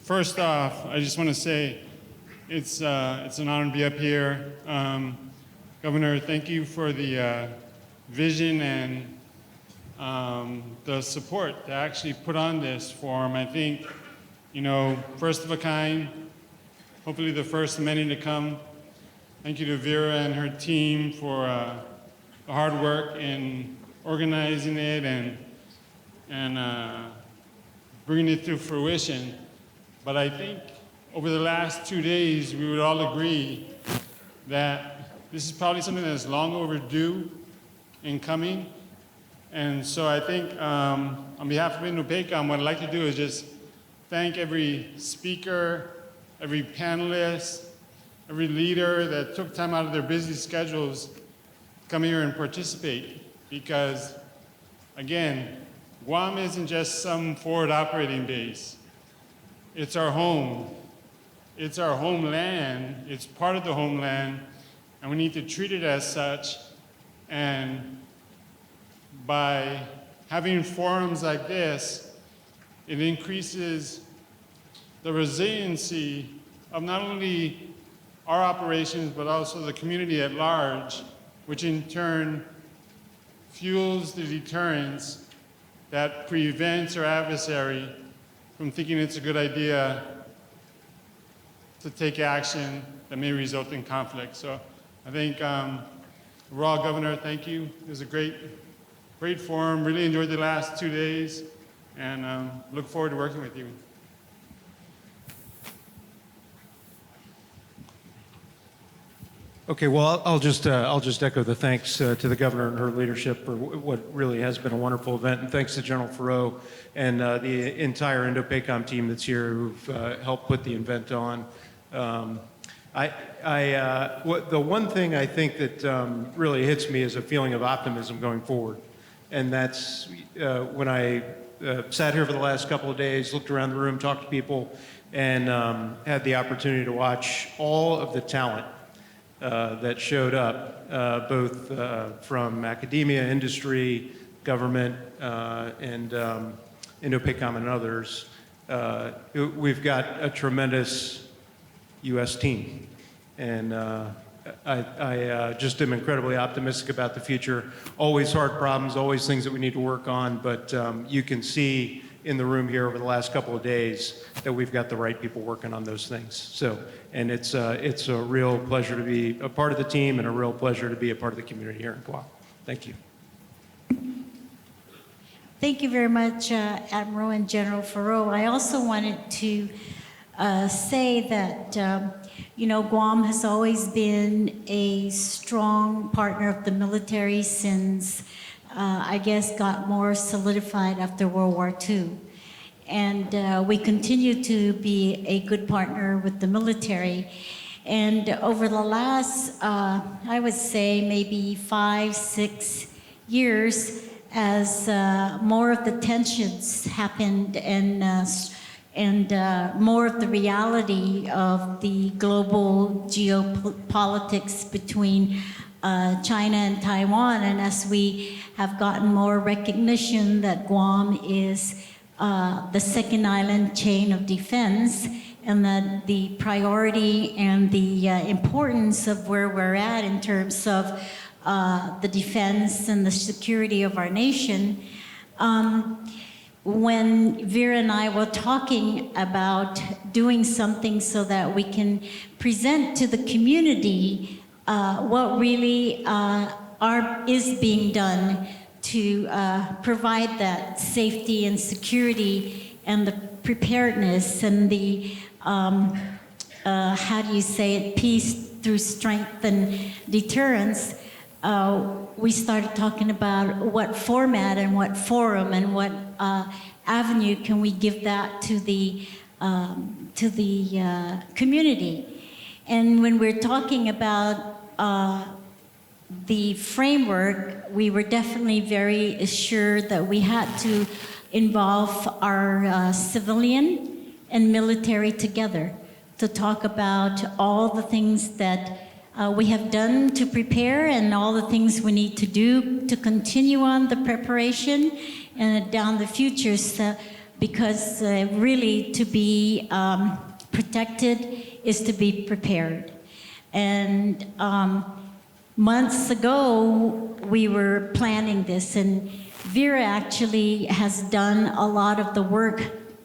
First off, I just want to say it's an honor to be up here. Governor, thank you for the vision and the support to actually put on this forum. I think, first of a kind, hopefully the first of many to come. Thank you to Vera and her team for the hard work in organizing it and bringing it to fruition. But I think over the last 2 days, we would all agree that this is probably something that's long overdue in coming. And so I think on behalf of Indo-PACOM, what I'd like to do is just thank every speaker, every panelist, every leader that took time out of their busy schedules to come here and participate. Because, again, Guam isn't just some forward operating base. It's our home. It's our homeland. It's part of the homeland, and we need to treat it as such. And by having forums like this, it increases the resiliency of not only our operations, but also the community at large, which in turn fuels the deterrence that prevents our adversary from thinking it's a good idea to take action that may result in conflict. So I think overall, Governor, thank you. It was a great forum. Really enjoyed the last 2 days, and look forward to working with you. Okay, well, I'll just echo the thanks to the governor and her leadership for what really has been a wonderful event, and thanks to General Faroux and the entire Indo-PACOM team that's here who've helped put the event on. The one thing I think that really hits me is a feeling of optimism going forward, and that's when I sat here for the last couple of days, looked around the room, talked to people, and had the opportunity to watch all of the talent that showed up, both from academia, industry, government, and Indo-PACOM and others. We've got a tremendous U.S. team, and I just am incredibly optimistic about the future. Always hard problems, always things that we need to work on, but you can see in the room here over the last couple of days that we've got the right people working on those things. So, and it's a real pleasure to be a part of the team and a real pleasure to be a part of the community here in Guam. Thank you. Thank you very much, Admiral and General Faroux. I also wanted to say that, Guam has always been a strong partner of the military since I guess, got more solidified after World War II. And we continue to be a good partner with the military. And over the last, I would say, maybe 5-6 years, as more of the tensions happened and more of the reality of the global geopolitics between China and Taiwan, and as we have gotten more recognition that Guam is the second island chain of defense, and that the priority and the importance of where we're at in terms of the defense and the security of our nation. When Vera and I were talking about doing something so that we can present to the community what really is being done to provide that safety and security and the preparedness and the, how do you say it, peace through strength and deterrence, we started talking about what format and what forum and what avenue can we give that to the community. And when we're talking about the framework, we were definitely very assured that we had to involve our civilian and military together to talk about all the things that we have done to prepare and all the things we need to do to continue on the preparation and down the future because really to be protected is to be prepared. And months ago, we were planning this, and Vera actually has done a lot of the work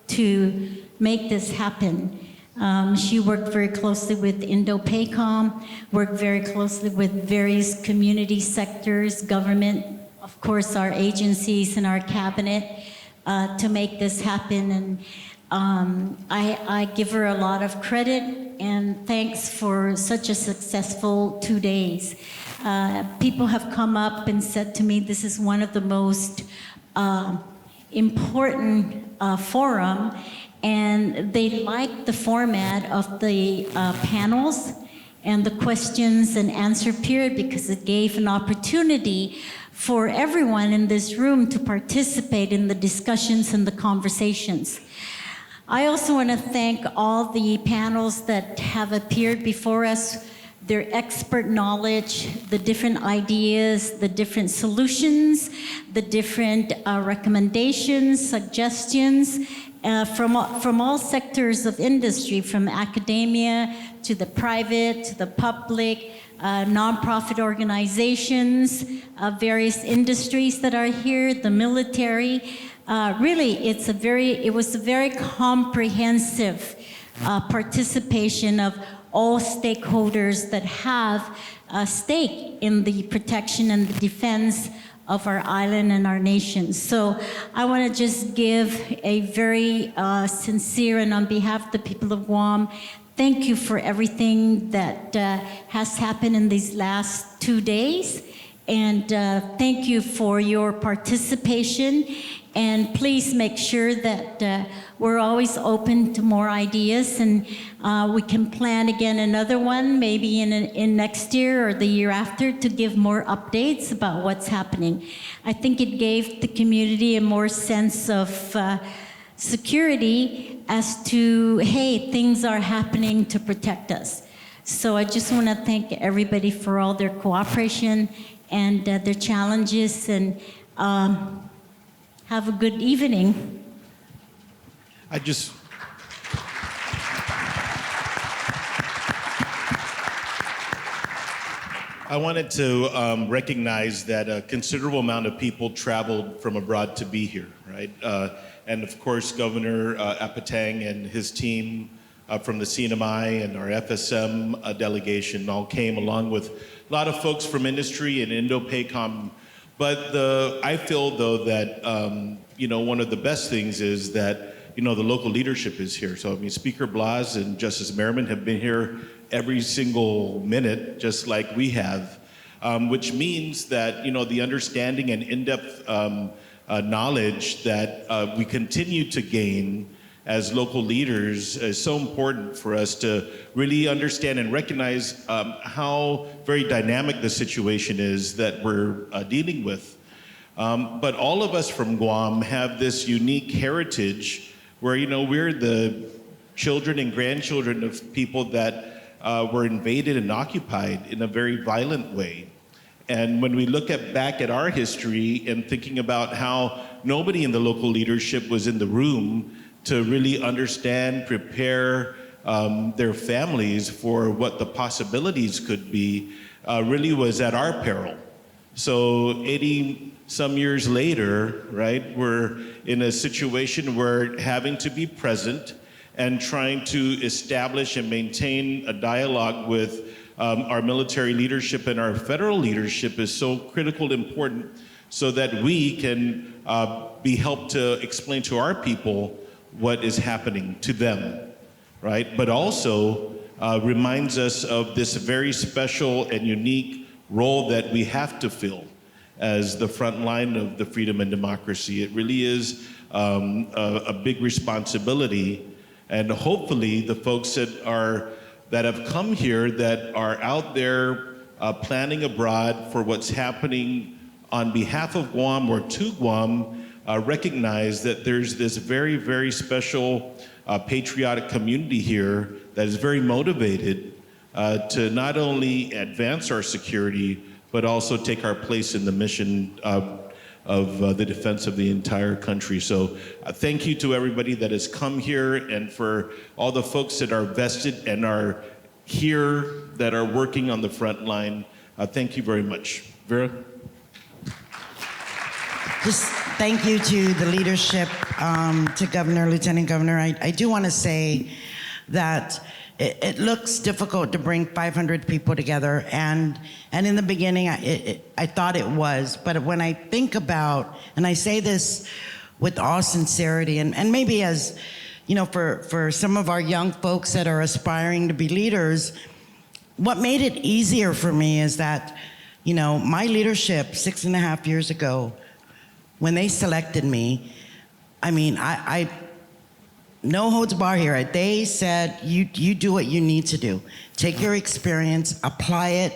to make this happen. She worked very closely with Indo-PACOM, worked very closely with various community sectors, government, of course, our agencies and our cabinet to make this happen. And I give her a lot of credit and thanks for such a successful 2 days. People have come up and said to me, this is one of the most important forum, and they liked the format of the panels and the questions and answer period because it gave an opportunity for everyone in this room to participate in the discussions and the conversations. I also want to thank all the panels that have appeared before us, their expert knowledge, the different ideas, the different solutions, the different recommendations, suggestions from all sectors of industry, from academia to the private, to the public, nonprofit organizations, various industries that are here, the military. Really, it was a very comprehensive participation of all stakeholders that have a stake in the protection and the defense of our island and our nation. So I want to just give a very sincere, and on behalf of the people of Guam, thank you for everything that has happened in these last 2 days. And thank you for your participation. And please make sure that we're always open to more ideas, and we can plan again another one, maybe in next year or the year after, to give more updates about what's happening. I think it gave the community a more sense of security as to, hey, things are happening to protect us. So I just want to thank everybody for all their cooperation and their challenges, and have a good evening. I wanted to recognize that a considerable amount of people traveled from abroad to be here, right? And of course, Governor Apatang and his team from the CNMI and our FSM delegation all came, along with a lot of folks from industry and Indo-PACOM. But I feel, though, that one of the best things is that the local leadership is here. So I mean, Speaker Blas and Justice Merriman have been here every single minute, just like we have, which means that the understanding and in-depth knowledge that we continue to gain as local leaders is so important for us to really understand and recognize how very dynamic the situation is that we're dealing with. But all of us from Guam have this unique heritage where, we're the children and grandchildren of people that were invaded and occupied in a very violent way. And when we look back at our history and thinking about how nobody in the local leadership was in the room to really understand, prepare their families for what the possibilities could be, really was at our peril. So 80 some years later, right, we're in a situation where having to be present and trying to establish and maintain a dialogue with our military leadership and our federal leadership is so critical and important, so that we can be helped to explain to our people what is happening to them, right? But also reminds us of this very special and unique role that we have to fill as the front line of the freedom and democracy. It really is a big responsibility, and hopefully the folks that have come here, that are out there planning abroad for what's happening on behalf of Guam or to Guam, recognize that there's this very, very special patriotic community here that is very motivated to not only advance our security, but also take our place in the mission the defense of the entire country. So thank you to everybody that has come here, and for all the folks that are vested and are here that are working on the front line. Thank you very much. Vera? Just thank you to the leadership, to Governor, Lieutenant Governor. I do want to say that it looks difficult to bring 500 people together, and in the beginning I thought it was, but when I think about, and I say this with all sincerity, and maybe as, you know, for some of our young folks that are aspiring to be leaders, what made it easier for me is that, you know, my leadership 6.5 years ago, when they selected me, I mean, I no holds bar here. They said, you do what you need to do. Take your experience, apply it,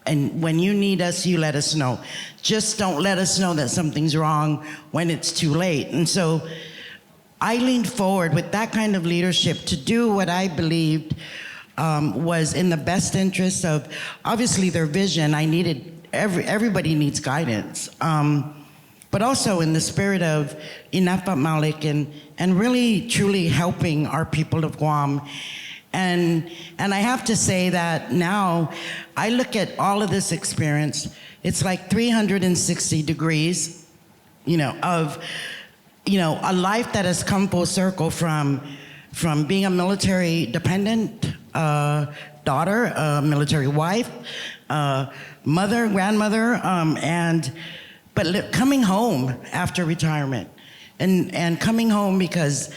and when you need us, you let us know. Just don't let us know that something's wrong when it's too late. And so I leaned forward with that kind of leadership to do what I believed was in the best interest of, obviously, their vision. I needed, everybody needs guidance. But also in the spirit of Inapa Malik and really truly helping our people of Guam. And I have to say that now I look at all of this experience, it's like 360 degrees, you know, of, you know, a life that has come full circle from being a military dependent daughter, a military wife, mother, grandmother, but coming home after retirement, and coming home because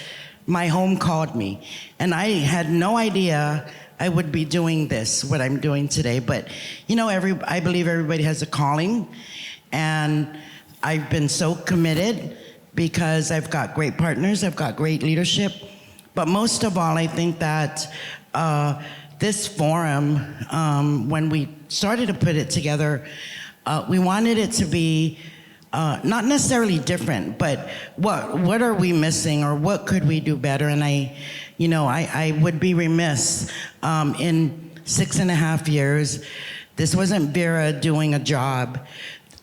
my home called me, and I had no idea I would be doing this, what I'm doing today. But you know, I believe everybody has a calling, and I've been so committed because I've got great partners, I've got great leadership, but most of all, I think that this forum, when we started to put it together, we wanted it to be not necessarily different, but what are we missing, or what could we do better? And I would be remiss in 6.5 years. This wasn't Vera doing a job.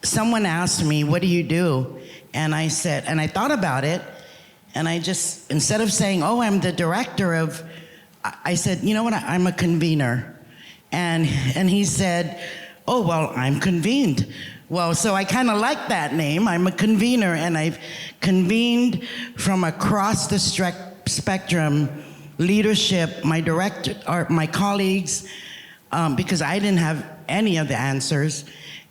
Someone asked me, "What do you do?" And I said, and I thought about it, and I just, instead of saying, "Oh, I'm the director of," I said, "You know what? I'm a convener." And he said, "Oh, well, I'm convened." Well, so I kind of like that name. I'm a convener, and I've convened from across the spectrum, leadership, my director, or my colleagues, because I didn't have any of the answers,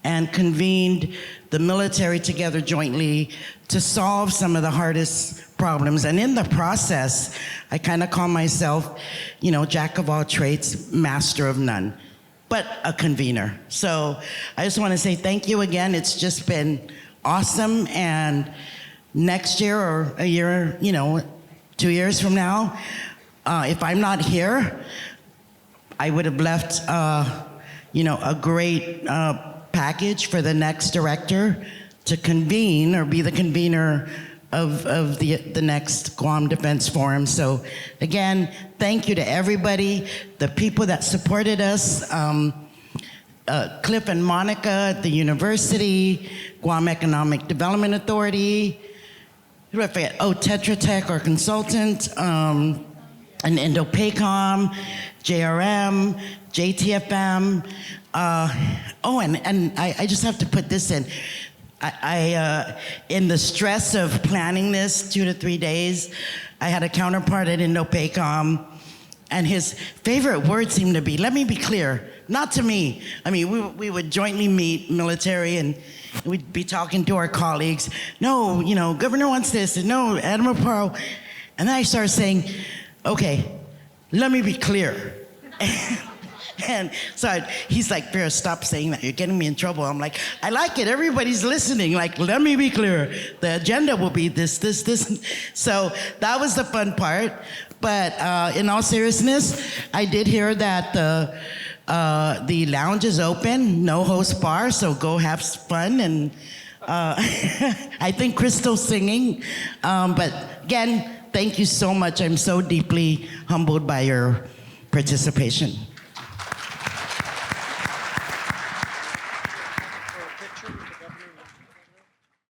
and convened the military together jointly to solve some of the hardest problems. And in the process, I kind of call myself, you know, jack of all trades, master of none, but a convener. So I just want to say thank you again. It's just been awesome. And next year, or a year, you know, 2 years from now, if I'm not here, I would have left, you know, a great package for the next director to convene, or be the convener of the next Guam Defense Forum. So again, thank you to everybody, the people that supported us, Cliff and Monica at the university, Guam Economic Development Authority, who did I forget? Oh, Tetra Tech, our consultant, and Indo-PACOM, JRM, JTFM. And I just have to put this in. I in the stress of planning this 2 to 3 days, I had a counterpart at Indo-PACOM, and his favorite word seemed to be, "Let me be clear," not to me. I mean, we would jointly meet, military, and we'd be talking to our colleagues. "No, you know, Governor wants this," and "No, Admiral Pearl." And then I started saying, "Okay, let me be clear." And so he's like, "Vera, stop saying that. You're getting me in trouble." I'm like, "I like it. Everybody's listening. Like, let me be clear. The agenda will be this, this, this." So that was the fun part. But in all seriousness, I did hear that the lounge is open, no host bar, so go have fun. And I think Crystal's singing. But again, thank you so much. I'm so deeply humbled by your participation.